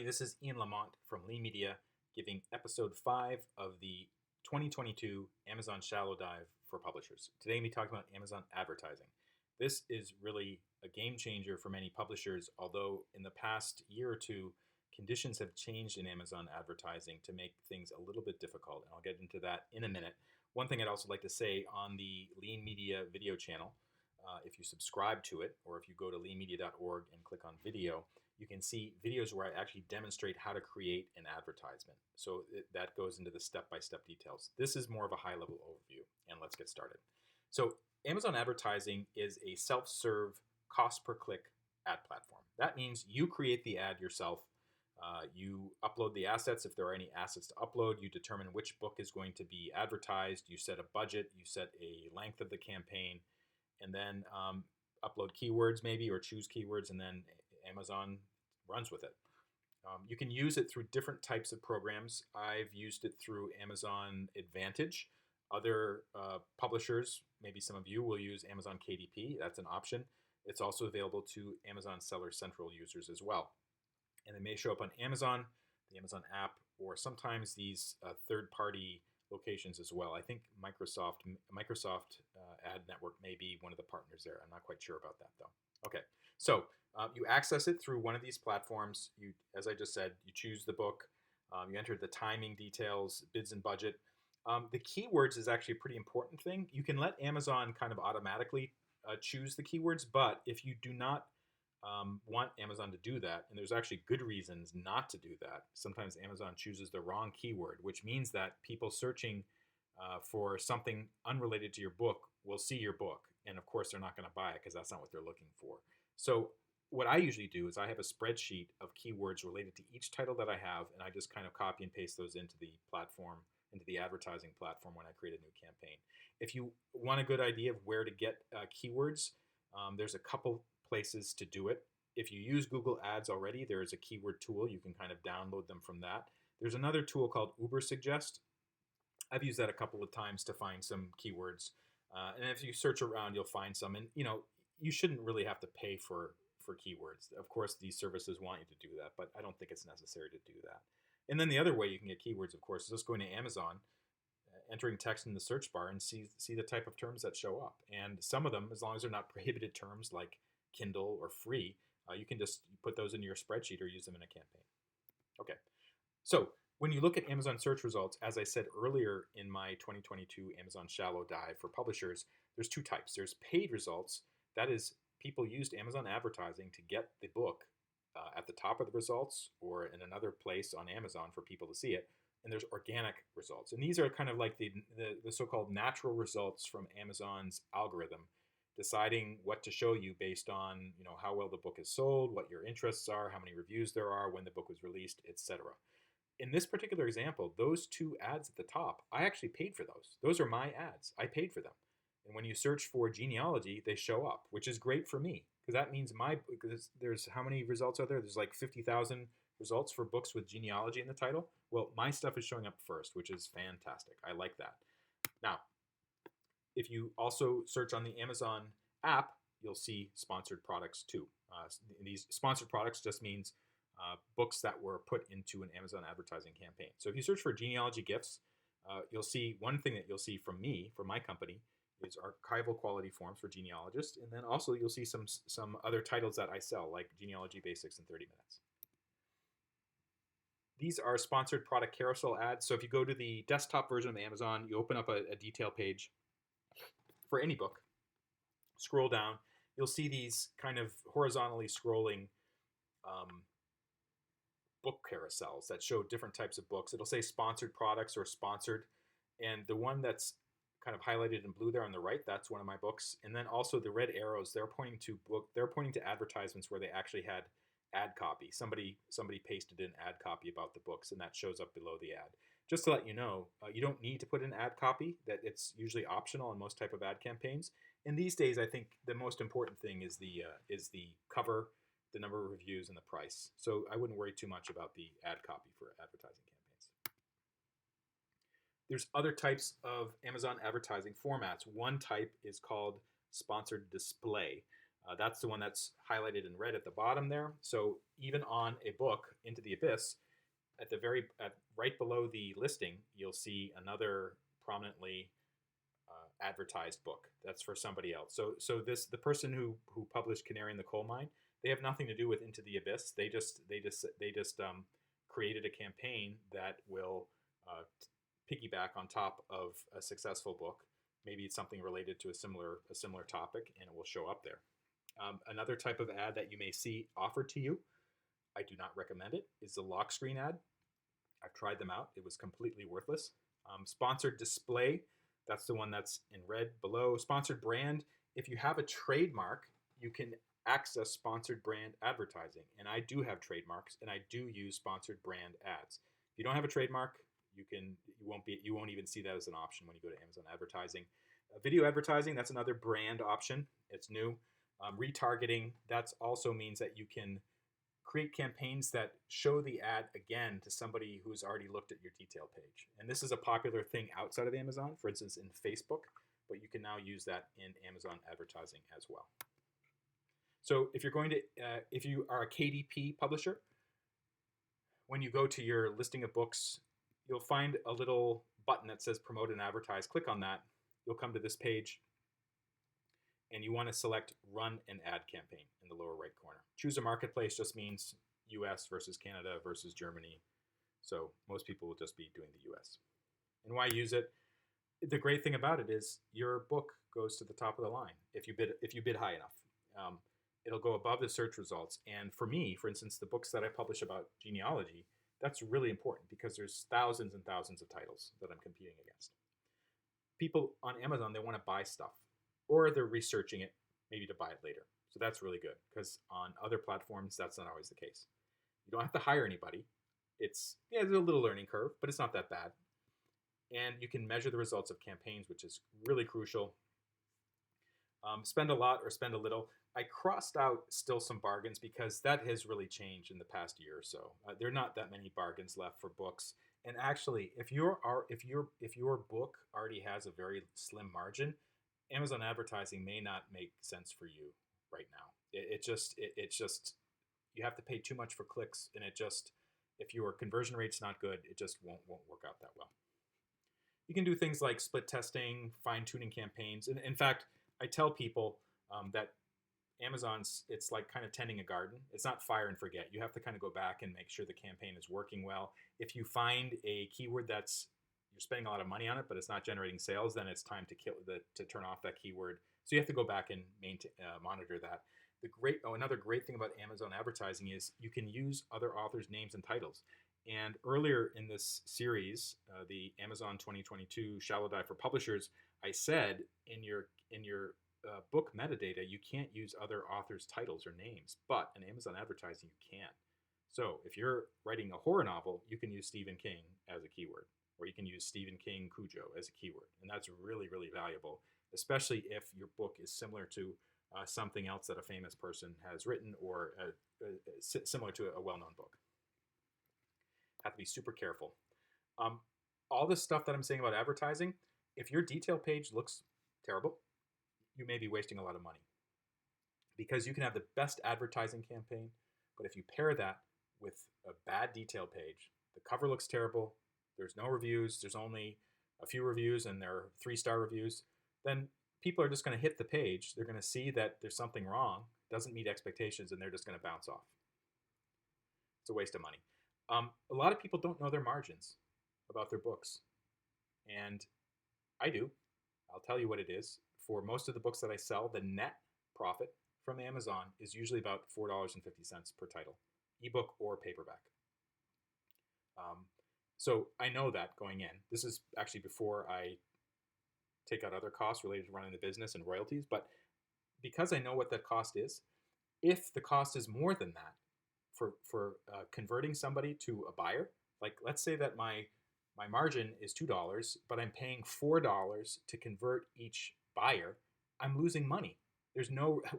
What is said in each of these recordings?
this is Ian Lamont from Lean Media giving episode 5 of the 2022 Amazon Shallow Dive for publishers. Today we'll be talking about Amazon advertising. This is really a game changer for many publishers, although in the past year or two, conditions have changed in Amazon advertising to make things a little bit difficult, and I'll get into that in a minute. One thing I'd also like to say on the Lean Media video channel, if you subscribe to it, or if you go to leanmedia.org and click on video, you can see videos where I actually demonstrate how to create an advertisement. So that goes into the step-by-step details. This is more of a high-level overview, and let's get started. So Amazon advertising is a self-serve, cost-per-click ad platform. That means you create the ad yourself. You upload the assets if there are any assets to upload. You determine which book is going to be advertised. You set a budget. You set a length of the campaign, and then upload keywords maybe, or choose keywords, and then Amazon runs with it. You can use it through different types of programs. I've used it through Amazon Advantage. Other publishers, maybe some of you, will use Amazon KDP. That's an option. It's also available to Amazon Seller Central users as well. And it may show up on Amazon, the Amazon app, or sometimes these third-party locations as well. I think Microsoft Ad Network may be one of the partners there. I'm not quite sure about that though. Okay, so you access it through one of these platforms. You, as I just said, you choose the book. You enter the timing details, bids and budget. The keywords is actually a pretty important thing. You can let Amazon kind of automatically choose the keywords, but if you do not want Amazon to do that, and there's actually good reasons not to do that. Sometimes Amazon chooses the wrong keyword, which means that people searching for something unrelated to your book will see your book. And of course, they're not going to buy it because that's not what they're looking for. So what I usually do is I have a spreadsheet of keywords related to each title that I have, and I just kind of copy and paste those into the platform, into the advertising platform when I create a new campaign. If you want a good idea of where to get keywords, there's a couple places to do it. If you use Google Ads already, there is a keyword tool. You can kind of download them from that. There's another tool called Ubersuggest. I've used that a couple of times to find some keywords. And if you search around, you'll find some. And you shouldn't really have to pay for keywords. Of course, these services want you to do that, but I don't think it's necessary to do that. And then the other way you can get keywords, of course, is just going to Amazon, entering text in the search bar, and see the type of terms that show up. And some of them, as long as they're not prohibited terms like Kindle or free, you can just put those into your spreadsheet or use them in a campaign. Okay, so when you look at Amazon search results, as I said earlier in my 2022 Amazon Shallow Dive for publishers, there's two types. There's paid results. That is, people used Amazon advertising to get the book at the top of the results or in another place on Amazon for people to see it. And there's organic results. And these are kind of like the so-called natural results from Amazon's algorithm, deciding what to show you based on how well the book is sold, what your interests are, how many reviews there are, when the book was released, etc. In this particular example, those two ads at the top, I actually paid for those. Those are my ads. I paid for them. And when you search for genealogy, they show up, which is great for me because that means because there's how many results are there? There's like 50,000 results for books with genealogy in the title. Well, my stuff is showing up first, which is fantastic. I like that. Now, if you also search on the Amazon app, you'll see sponsored products too. These sponsored products just means books that were put into an Amazon advertising campaign. So if you search for genealogy gifts, you'll see one thing that you'll see from me, from my company, is archival quality forms for genealogists. And then also you'll see some other titles that I sell, like Genealogy Basics in 30 minutes. These are sponsored product carousel ads. So if you go to the desktop version of Amazon, you open up a detail page for any book, scroll down, you'll see these kind of horizontally scrolling book carousels that show different types of books. It'll say sponsored products or sponsored, and the one that's kind of highlighted in blue there on the right, that's one of my books. And then also the red arrows, they're pointing to advertisements where they actually had ad copy. Somebody pasted in ad copy about the books, and that shows up below the ad. Just to let you know, you don't need to put in ad copy. That it's usually optional in most type of ad campaigns. And these days, I think the most important thing is the cover, the number of reviews, and the price. So I wouldn't worry too much about the ad copy for advertising campaigns. There's other types of Amazon advertising formats. One type is called sponsored display. That's the one that's highlighted in red at the bottom there. So even on a book, Into the Abyss, right below the listing, you'll see another prominently advertised book that's for somebody else. So the person who published Canary in the Coal Mine, they have nothing to do with Into the Abyss. They just created a campaign that will piggyback on top of a successful book. Maybe it's something related to a similar topic, and it will show up there. Another type of ad that you may see offered to you, I do not recommend it, is the lock screen ad. I've tried them out. It was completely worthless. Sponsored display, that's the one that's in red below. Sponsored brand, if you have a trademark, you can access sponsored brand advertising. And I do have trademarks, and I do use sponsored brand ads. If you don't have a trademark, you won't even see that as an option when you go to Amazon advertising. Video advertising, that's another brand option. It's new. Retargeting, that also means that you can create campaigns that show the ad again to somebody who's already looked at your detail page. And this is a popular thing outside of Amazon, for instance, in Facebook, but you can now use that in Amazon advertising as well. So if you are a KDP publisher, when you go to your listing of books, you'll find a little button that says promote and advertise. Click on that. You'll come to this page, and you want to select run an ad campaign in the lower right corner. Choose a marketplace just means US versus Canada versus Germany. So most people will just be doing the US. And why use it? The great thing about it is your book goes to the top of the line if you bid high enough. It'll go above the search results. And for me, for instance, the books that I publish about genealogy, that's really important because there's thousands and thousands of titles that I'm competing against. People on Amazon, they want to buy stuff, or they're researching it maybe to buy it later. So that's really good because on other platforms, that's not always the case. You don't have to hire anybody. There's a little learning curve, but it's not that bad. And you can measure the results of campaigns, which is really crucial. Spend a lot or spend a little. I crossed out still some bargains because that has really changed in the past year or so. There are not that many bargains left for books. And actually, if your book already has a very slim margin, Amazon advertising may not make sense for you right now. It's just you have to pay too much for clicks, and if your conversion rate's not good, it just won't work out that well. You can do things like split testing, fine-tuning campaigns. And in fact, I tell people that it's like kind of tending a garden. It's not fire and forget. You have to kind of go back and make sure the campaign is working well. If you find a keyword you're spending a lot of money on it, but it's not generating sales, then it's time to turn off that keyword. So you have to go back and monitor that. Another great thing about Amazon advertising is you can use other authors' names and titles. And earlier in this series, the Amazon 2022 Shallow Dive for Publishers, I said in your book metadata, you can't use other authors' titles or names, but in Amazon advertising, you can. So if you're writing a horror novel, you can use Stephen King as a keyword, or you can use Stephen King Cujo as a keyword. And that's really, really valuable, especially if your book is similar to something else that a famous person has written or similar to a well-known book. Have to be super careful. All this stuff that I'm saying about advertising, if your detail page looks terrible, you may be wasting a lot of money because you can have the best advertising campaign, but if you pair that with a bad detail page, the cover looks terrible, there's no reviews, there's only a few reviews and they're 3-star reviews, then people are just going to hit the page. They're going to see that there's something wrong, doesn't meet expectations, and they're just going to bounce off. It's a waste of money. A lot of people don't know their margins about their books, and I do. I'll tell you what it is. For most of the books that I sell, the net profit from Amazon is usually about $4.50 per title, ebook or paperback. So I know that going in. This is actually before I take out other costs related to running the business and royalties. But because I know what that cost is, if the cost is more than that for converting somebody to a buyer, like let's say that my margin is $2, but I'm paying $4 to convert each buyer, I'm losing money.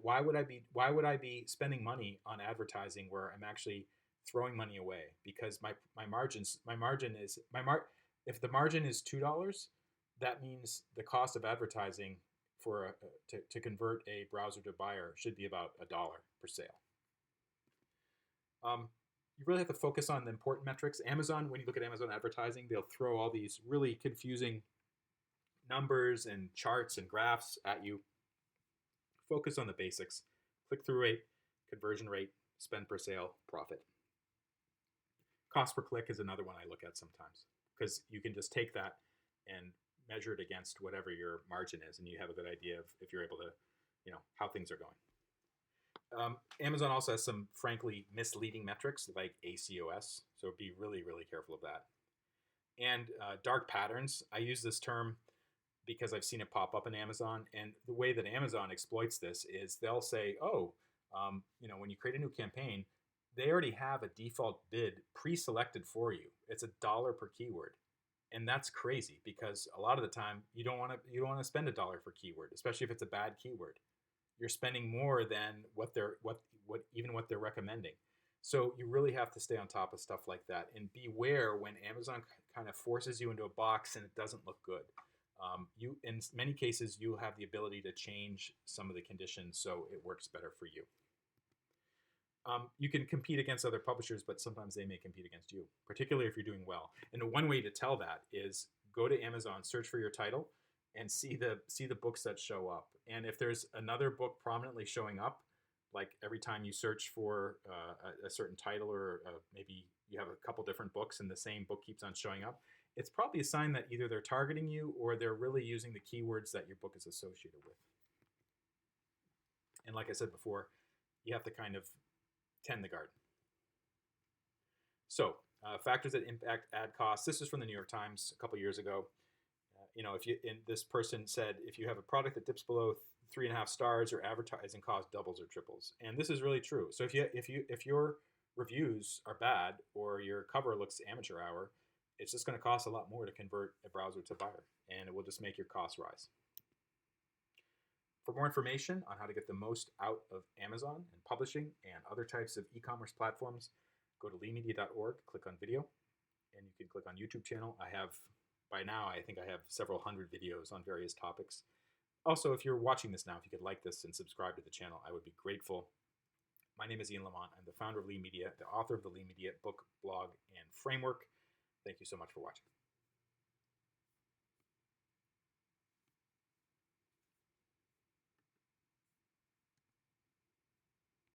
Why would I be spending money on advertising where I'm actually throwing money away? Because if the margin is $2, that means the cost of advertising to convert a browser to buyer should be about $1 per sale. You really have to focus on the important metrics. Amazon, when you look at Amazon advertising, they'll throw all these really confusing numbers and charts and graphs at you. Focus on the basics. Click-through rate, conversion rate, spend per sale, profit. Cost per click is another one I look at sometimes, because you can just take that and measure it against whatever your margin is, and you have a good idea of if you're able to, how things are going. Amazon also has some frankly misleading metrics like ACOS, so be really, really careful of that. And dark patterns. I use this term because I've seen it pop up in Amazon, and the way that Amazon exploits this is they'll say, when you create a new campaign, they already have a default bid pre-selected for you. It's $1 per keyword. And that's crazy because a lot of the time you don't want to spend $1 for keyword, especially if it's a bad keyword. You're spending more than what they're recommending. So you really have to stay on top of stuff like that, and beware when Amazon kind of forces you into a box and it doesn't look good. In many cases, you have the ability to change some of the conditions so it works better for you. You can compete against other publishers, but sometimes they may compete against you, particularly if you're doing well. And one way to tell that is go to Amazon, search for your title, and see the books that show up. And if there's another book prominently showing up, like every time you search for a certain title, or maybe you have a couple different books and the same book keeps on showing up, it's probably a sign that either they're targeting you or they're really using the keywords that your book is associated with. And like I said before, you have to kind of tend the garden. So factors that impact ad costs. This is from the New York Times a couple years ago. This person said, if you have a product that dips below 3.5 stars, your advertising cost doubles or triples. And this is really true. So if your reviews are bad or your cover looks amateur hour, it's just going to cost a lot more to convert a browser to buyer, and it will just make your costs rise. For more information on how to get the most out of Amazon and publishing and other types of e-commerce platforms, go to leemedia.org, click on video, and you can click on YouTube channel. By now, I think I have several hundred videos on various topics. Also, if you're watching this now, if you could like this and subscribe to the channel, I would be grateful. My name is Ian Lamont. I'm the founder of Lee Media, the author of the Lee Media book, blog, and framework. Thank you so much for watching.